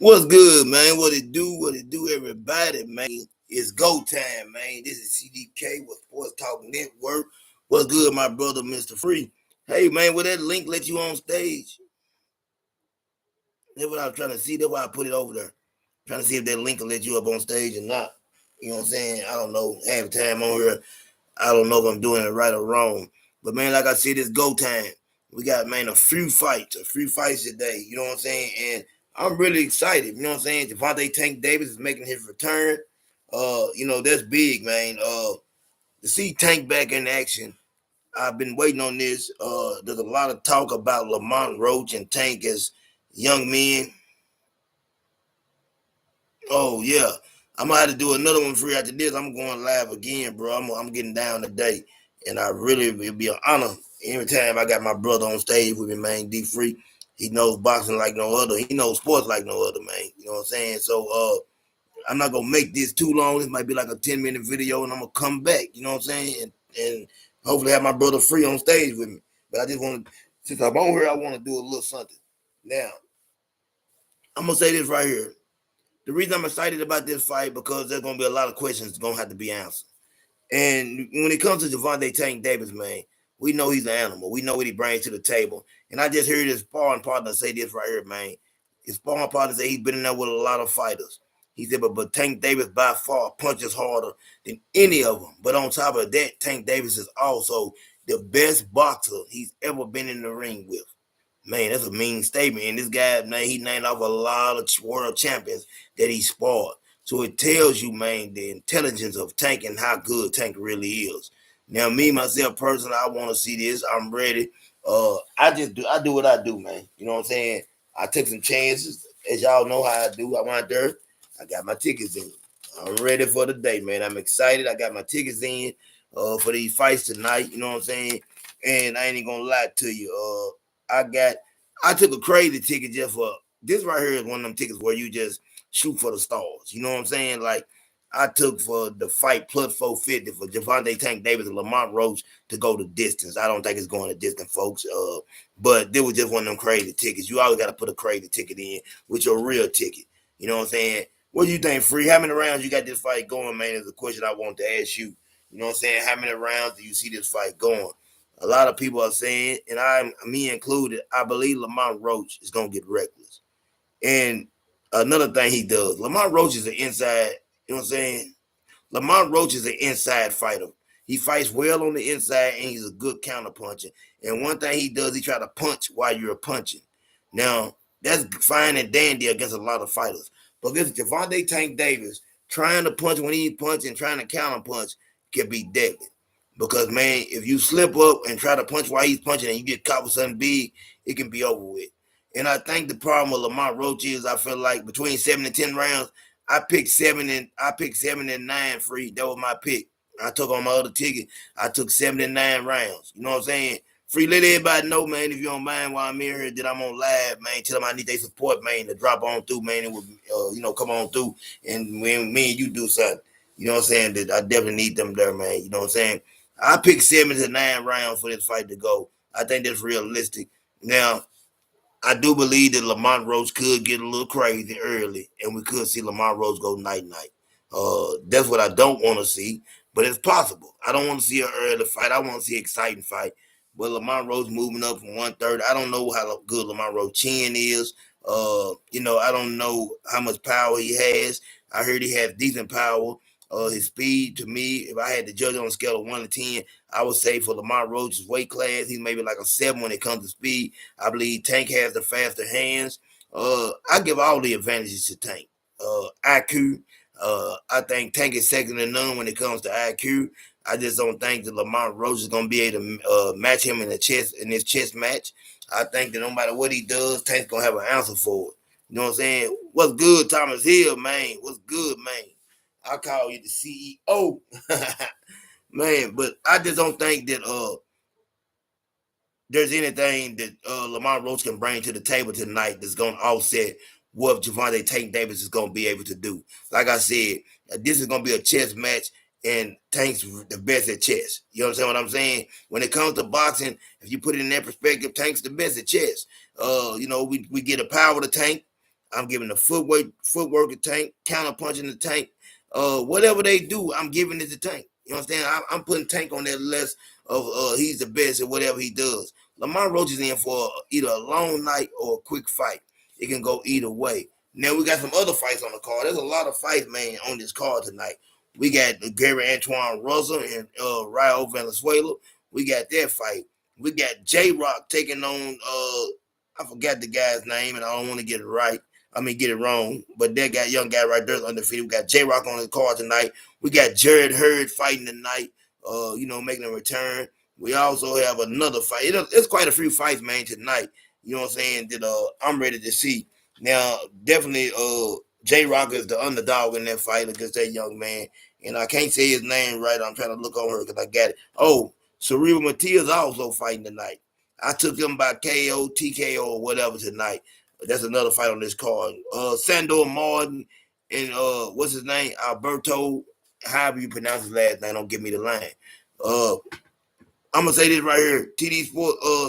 What's good, man? What it do? What it do, everybody, man? It's go time, man. This is CDK with Sports Talk Network. What's good, my brother, Mr. Free? Hey, man, will that link let you on stage? That's what I was trying to see. That's why I put it over there. Trying to see if that link will let you up on stage or not. You know what I'm saying? I don't know. Half the time on here, I don't know if I'm doing it right or wrong. But, man, like I said, it's go time. We got, man, a few fights today. You know what I'm saying? And I'm really excited. You know what I'm saying? Gervonta Tank Davis is making his return. That's big, man. To see Tank back in action, I've been waiting on this. There's a lot of talk about Lamont Roach and Tank as young men. Oh, yeah. I'm going to have to do another one for you after this. I'm going live again, bro. I'm getting down today. And it'll be an honor every time I got my brother on stage with me, man, D Free. He knows boxing like no other. He knows sports like no other, man. You know what I'm saying? So I'm not gonna make this too long. This might be like a 10-minute video, and I'm gonna come back. You know what I'm saying? And hopefully have my brother Free on stage with me. But I just want to, since I'm on here, I want to do a little something. Now, I'm gonna say this right here. The reason I'm excited about this fight because there's gonna be a lot of questions that's gonna have to be answered. And when it comes to Gervonta Tank Davis, man, we know he's an animal. We know what he brings to the table. And I just heard his sparring partner say this right here, man. His sparring partner said he's been in there with a lot of fighters. He said, but Tank Davis by far punches harder than any of them. But on top of that, Tank Davis is also the best boxer he's ever been in the ring with. Man, that's a mean statement. And this guy, man, he named off a lot of world champions that he sparred. So it tells you, man, the intelligence of Tank and how good Tank really is. Now, me, myself, personally, I want to see this. I'm ready. I do what I do, man. You know what I'm saying? I take some chances. As y'all know how I do. I went there. I got my tickets in. I'm ready for the day, man. I'm excited. I got my tickets in for these fights tonight. You know what I'm saying? And I ain't even gonna lie to you. I took a crazy ticket just for this right here is one of them tickets where you just shoot for the stars. You know what I'm saying? Like I took for the fight plus 450 for Gervonta Tank Davis and Lamont Roach to go the distance. I don't think it's going the distance, folks. But there was just one of them crazy tickets. You always got to put a crazy ticket in with your real ticket. You know what I'm saying? What do you think, Free? How many rounds you got this fight going, man? Is the question I want to ask you. You know what I'm saying? How many rounds do you see this fight going? A lot of people are saying, and me included, I believe Lamont Roach is gonna get reckless. And another thing he does, Lamont Roach is an inside, you know what I'm saying? Lamont Roach is an inside fighter. He fights well on the inside and he's a good counter puncher. And one thing he does, he try to punch while you're punching. Now, that's fine and dandy against a lot of fighters. But this Gervonta Tank Davis trying to punch when he's punching, trying to counter punch can be deadly. Because man, if you slip up and try to punch while he's punching and you get caught with something big, it can be over with. And I think the problem with Lamont Roach is I feel like between 7 and 10 rounds, I picked 7 and 9 Free. That was my pick. I took on my other ticket. I took 7 and 9 rounds. You know what I'm saying? Free, let everybody know, man, if you don't mind while I'm here that I'm on live, man. Tell them I need their support, man, to drop on through, man, and come on through. And when me and you do something, you know what I'm saying, that I definitely need them there, man. You know what I'm saying? I picked 7 to 9 rounds for this fight to go. I think that's realistic. Now, I do believe that Lamont Roach could get a little crazy early, and we could see Lamont Roach go night-night. That's what I don't want to see, but it's possible. I don't want to see an early fight. I want to see an exciting fight. But Lamont Roach moving up from 130. I don't know how good Lamont Roach chin is. I don't know how much power he has. I heard he has decent power. His speed, to me, if I had to judge on a scale of 1 to 10, I would say for Lamont Roach's weight class, he's maybe like a 7 when it comes to speed. I believe Tank has the faster hands. I give all the advantages to Tank. IQ, I think Tank is second to none when it comes to IQ. I just don't think that Lamont Roach is going to be able to match him in this chess match. I think that no matter what he does, Tank's going to have an answer for it. You know what I'm saying? What's good, Thomas Hill, man? What's good, man? I call you the CEO. Man, but I just don't think that there's anything that Lamont Roach can bring to the table tonight that's going to offset what Gervonta Tank Davis is going to be able to do. Like I said, this is going to be a chess match, and Tank's the best at chess. You understand what I'm saying? When it comes to boxing, if you put it in that perspective, Tank's the best at chess. We get a power to Tank. I'm giving the footwork to Tank, counter punching the Tank. Whatever they do, I'm giving it to Tank. You understand? I'm putting Tank on that list of he's the best at whatever he does. Lamont Roach is in for either a long night or a quick fight. It can go either way. Now we got some other fights on the card. There's a lot of fights, man, on this card tonight. We got Gary Antoine Russell and Raul Valenzuela. We got that fight. We got J Rock taking on I forgot the guy's name, and I don't want to get it right. I mean, get it wrong. But that guy, young guy right there is undefeated. We got J Rock on the card tonight. We got Jared Hurd fighting tonight. Making a return. We also have another fight. It's quite a few fights, man, tonight. You know what I'm saying? That I'm ready to see. Now, definitely, J Rock is the underdog in that fight against that young man. And I can't say his name right. I'm trying to look on her because I got it. Oh, Cyril Matias also fighting tonight. I took him by KO, TKO, or whatever tonight. That's another fight on this card. Sandor Martin and what's his name? Alberto, however you pronounce his last name, don't give me the line. I'm gonna say this right here. TD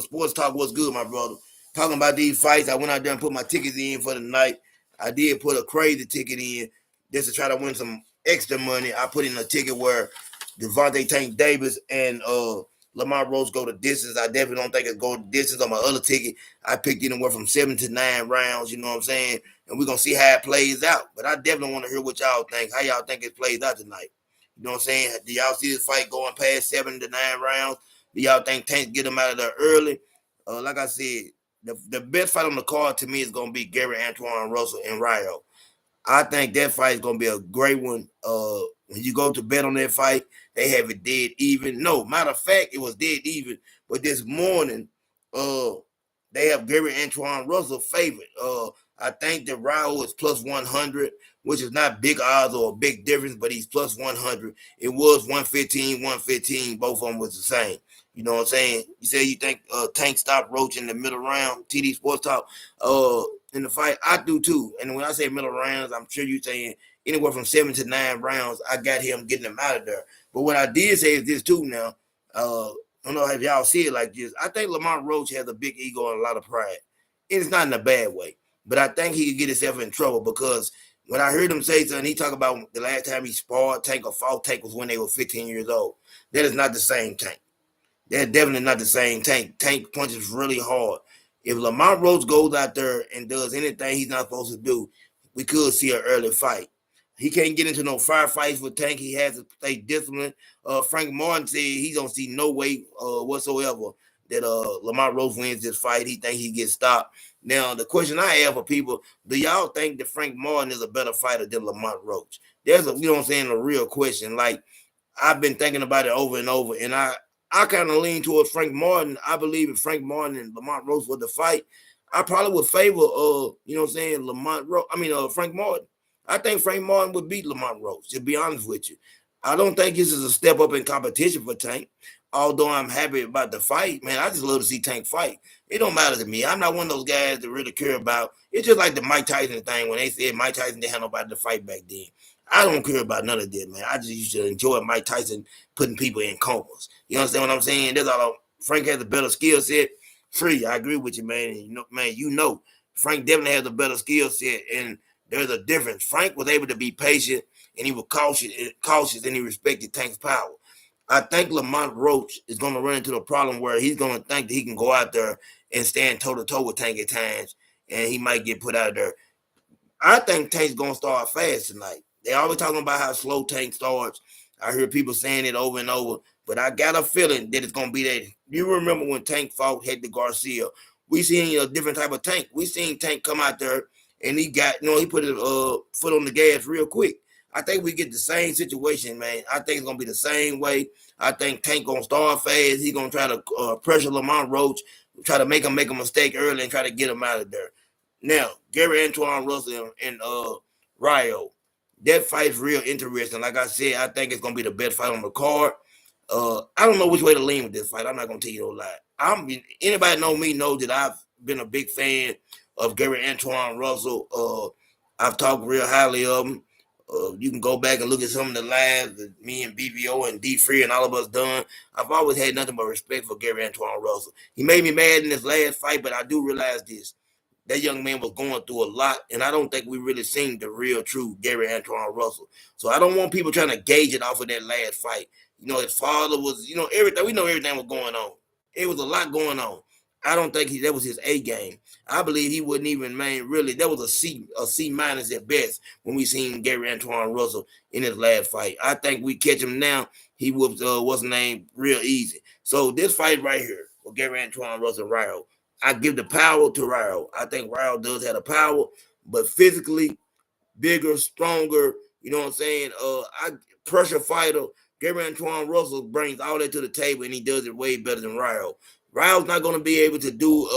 Sports Talk, what's good, my brother? Talking about these fights, I went out there and put my tickets in for the night. I did put a crazy ticket in just to try to win some extra money. I put in a ticket where Devontae Tank Davis and Lamont Roach go the distance. I definitely don't think it's go the distance on my other ticket. I picked anywhere from 7 to 9 rounds, you know what I'm saying? And we're going to see how it plays out. But I definitely want to hear what y'all think. How y'all think it plays out tonight? You know what I'm saying? Do y'all see this fight going past 7 to 9 rounds? Do y'all think Tank get them out of there early? Like I said, the best fight on the card to me is going to be Gary Antoine Russell and Rayo. I think that fight is going to be a great one. When you go to bet on that fight, they have it dead even. No, matter of fact, it was dead even. But this morning, they have Gary Antoine Russell favored. I think that Raul is plus 100, which is not big odds or a big difference, but he's plus 100. It was 115, 115. Both of them was the same. You know what I'm saying? You say you think Tank stopped Roach in the middle round, TD Sports Talk, in the fight. I do too. And when I say middle rounds, I'm sure you're saying anywhere from 7 to 9 rounds, I got him getting him out of there. But what I did say is this too now. I don't know if y'all see it like this. I think Lamont Roach has a big ego and a lot of pride. And it's not in a bad way. But I think he could get himself in trouble because when I heard him say something, he talked about the last time he sparred Tank or fought Tank was when they were 15 years old. That is not the same Tank. That's definitely not the same Tank. Tank punches really hard. If Lamont Roach goes out there and does anything he's not supposed to do, we could see an early fight. He can't get into no firefights with Tank. He has to stay disciplined. Frank Martin said he don't see no way whatsoever that Lamont Roach wins this fight. He think he gets stopped. Now, the question I have for people, do y'all think that Frank Martin is a better fighter than Lamont Roach? There's a, you know what I'm saying, a real question. Like, I've been thinking about it over and over, and I kind of lean towards Frank Martin. I believe if Frank Martin and Lamont Roach were to fight, I probably would favor, you know what I'm saying, Frank Martin. I think Frank Martin would beat Lamont Roach, to be honest with you. I don't think this is a step up in competition for Tank. Although I'm happy about the fight, man, I just love to see Tank fight. It don't matter to me. I'm not one of those guys that really care about. It's just like the Mike Tyson thing when they said Mike Tyson didn't have nobody to fight back then. I don't care about none of that, man. I just used to enjoy Mike Tyson putting people in comas. You understand what I'm saying? That's all. Frank has a better skill set. Free, I agree with you, man. You know, Frank definitely has a better skill set, and there's a difference. Frank was able to be patient, and he was cautious, and he respected Tank's power. I think Lamont Roach is going to run into the problem where he's going to think that he can go out there and stand toe to toe with Tank at times, and he might get put out of there. I think Tank's gonna start fast tonight. They always talking about how slow Tank starts. I hear people saying it over and over, but I got a feeling that it's gonna be that. You remember when Tank fought Hector Garcia? We seen a different type of Tank. We seen Tank come out there and he put his foot on the gas real quick. I think we get the same situation, man. I think it's gonna be the same way. I think Tank gonna start fast. He's gonna try to pressure Lamont Roach, try to make him make a mistake early and try to get him out of there. Now, Gary Antoine Russell and Rayo, that fight's real interesting. Like I said, I think it's gonna be the best fight on the card. I don't know which way to lean with this fight. I'm not gonna tell you no lie. Anybody know me know that I've been a big fan of Gary Antoine Russell. I've talked real highly of him. You can go back and look at some of the lives that me and BBO and D Free and all of us done. I've always had nothing but respect for Gary Antoine Russell. He made me mad in this last fight, but I do realize this. that young man was going through a lot, and I don't think we really seen the real true Gary Antoine Russell. So I don't want people trying to gauge it off of that last fight. His father was, everything. We know everything was going on. It was a lot going on. I don't think that was his A game. I believe he wouldn't even really. That was a C minus at best when we seen Gary Antoine Russell in his last fight. I think we catch him now. He whooped what's name real easy. So this fight right here with Gary Antoine Russell Ryo, I give the power to Ryo. I think Ryo does have the power, but physically bigger, stronger. You know what I'm saying? Pressure fighter. Gary Antoine Russell brings all that to the table, and he does it way better than Ryo. Ryo's not going to be able to do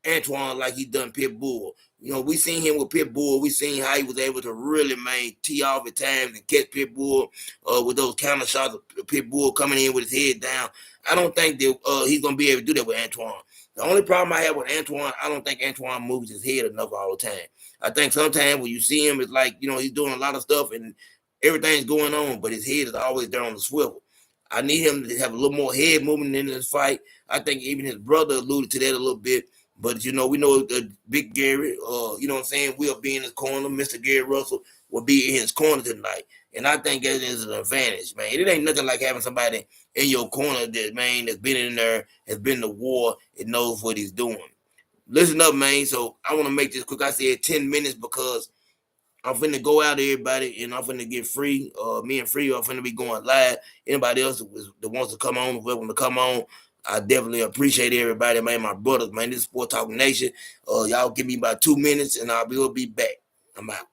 Antoine like he done Pitbull. We seen him with Pitbull. We seen how he was able to really tee off at times and catch Pitbull with those counter shots of Pitbull coming in with his head down. I don't think that he's going to be able to do that with Antoine. The only problem I have with Antoine, I don't think Antoine moves his head enough all the time. I think sometimes when you see him, it's like, he's doing a lot of stuff and everything's going on, but his head is always there on the swivel. I need him to have a little more head movement in this fight. I think even his brother alluded to that a little bit. But, we know the big Gary, you know what I'm saying, will be in his corner. Mr. Gary Russell will be in his corner tonight. And I think that is an advantage, man. It ain't nothing like having somebody in your corner that, man, that's been in there, has been to war, and knows what he's doing. Listen up, man. So I want to make this quick. I said 10 minutes because I'm finna go out, everybody, and I'm finna get free. Me and Free are finna be going live. Anybody else that wants to come on, welcome to come on. I definitely appreciate everybody, man. My brothers, man. This is Sport Talk Nation. Y'all give me about 2 minutes, and we'll be back. I'm out.